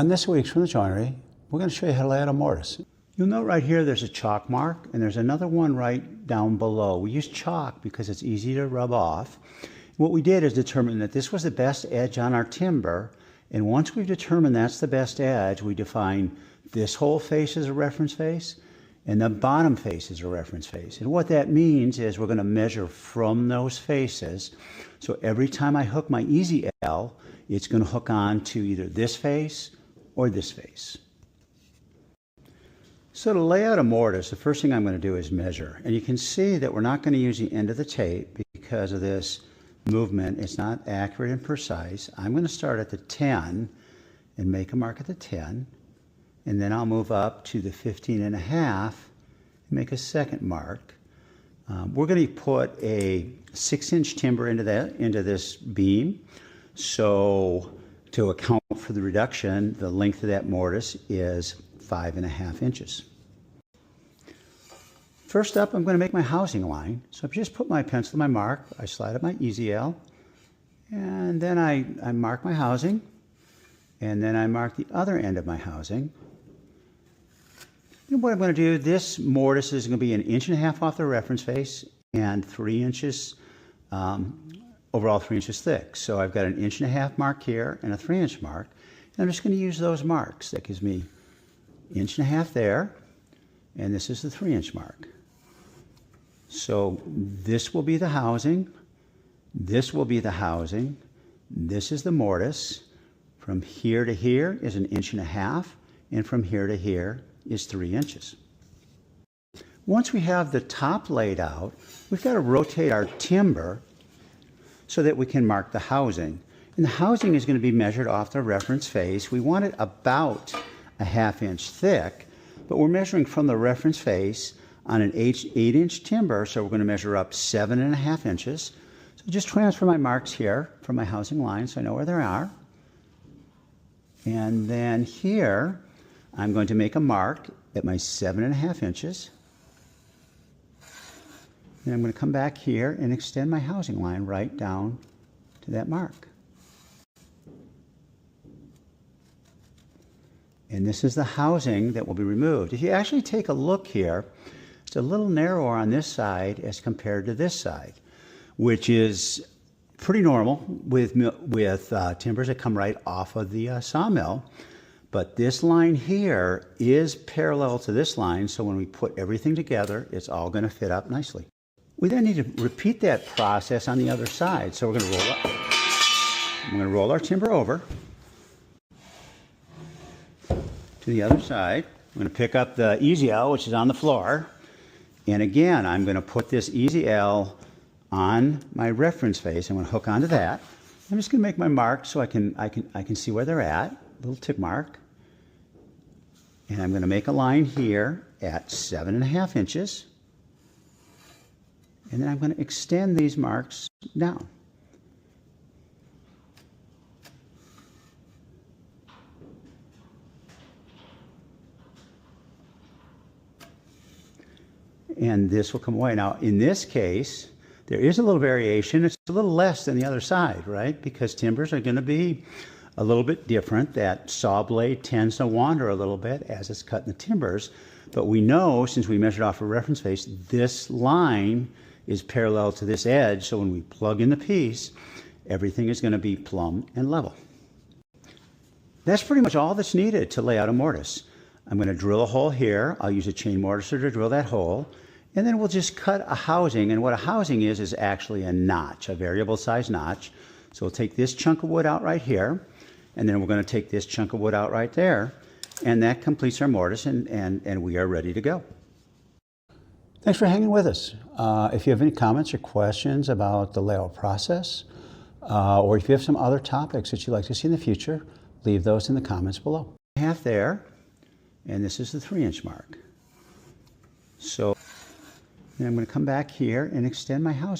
On this week's From the Joinery, we're going to show you how to lay out a mortise. You'll note right here there's a chalk mark, and there's another one right down below. We use chalk because it's easy to rub off. What we did is determine that this was the best edge on our timber, and once we've determined that's the best edge, we define this whole face as a reference face, and the bottom face is a reference face. And what that means is we're going to measure from those faces. So every time I hook my easy L, it's going to hook on to either this face or this face. So to lay out a mortise, the first thing I'm going to do is measure. And you can see that we're not going to use the end of the tape because of this movement. It's not accurate and precise. I'm going to start at the 10 and make a mark at the 10. And then I'll move up to the 15 and a half and make a second mark. We're going to put a 6-inch timber into this beam. So to account for the reduction, the length of that mortise is 5.5 inches. First up, I'm going to make my housing line. So I just put my pencil in my mark, I slide up my easy L, and then I mark my housing, and then I mark the other end of my housing. And what I'm going to do, this mortise is going to be 1.5 inches off the reference face and 3 inches, overall 3 inches thick. So I've got 1.5 inch mark here and a 3-inch mark. And I'm just going to use those marks. That gives me 1.5 inches there, and this is the 3-inch mark. So this will be the housing, this will be the housing, this is the mortise. From here to here is 1.5 inches, and from here to here is 3 inches. Once we have the top laid out, we've got to rotate our timber so that we can mark the housing. And the housing is going to be measured off the reference face. We want it about 1/2 inch thick, but we're measuring from the reference face on an 8-inch timber, so we're going to measure up 7.5 inches. So just transfer my marks here from my housing line so I know where they are. And then here, I'm going to make a mark at my 7.5 inches. Then I'm going to come back here and extend my housing line right down to that mark. And this is the housing that will be removed. If you actually take a look here, it's a little narrower on this side as compared to this side, which is pretty normal with timbers that come right off of the sawmill. But this line here is parallel to this line, so when we put everything together, it's all going to fit up nicely. We then need to repeat that process on the other side. So we're going to roll up. I'm going to roll our timber over to the other side. I'm going to pick up the easy L, which is on the floor. And again, I'm going to put this easy L on my reference face. I'm going to hook onto that. I'm just going to make my mark so I can see where they're at. A little tick mark. And I'm going to make a line here at 7.5 inches. And then I'm going to extend these marks down. And this will come away. Now, in this case, there is a little variation. It's a little less than the other side, right? Because timbers are going to be a little bit different. That saw blade tends to wander a little bit as it's cutting the timbers. But we know, since we measured off a reference face, this line is parallel to this edge. So when we plug in the piece, everything is going to be plumb and level. That's pretty much all that's needed to lay out a mortise. I'm going to drill a hole here. I'll use a chain mortiser to drill that hole. And then we'll just cut a housing. And what a housing is actually a notch, a variable size notch. So we'll take this chunk of wood out right here. And then we're going to take this chunk of wood out right there. And that completes our mortise, and we are ready to go. Thanks for hanging with us. If you have any comments or questions about the layout process, or if you have some other topics that you'd like to see in the future, leave those in the comments below. Half there, and this is the 3-inch mark. So then I'm going to come back here and extend my housing.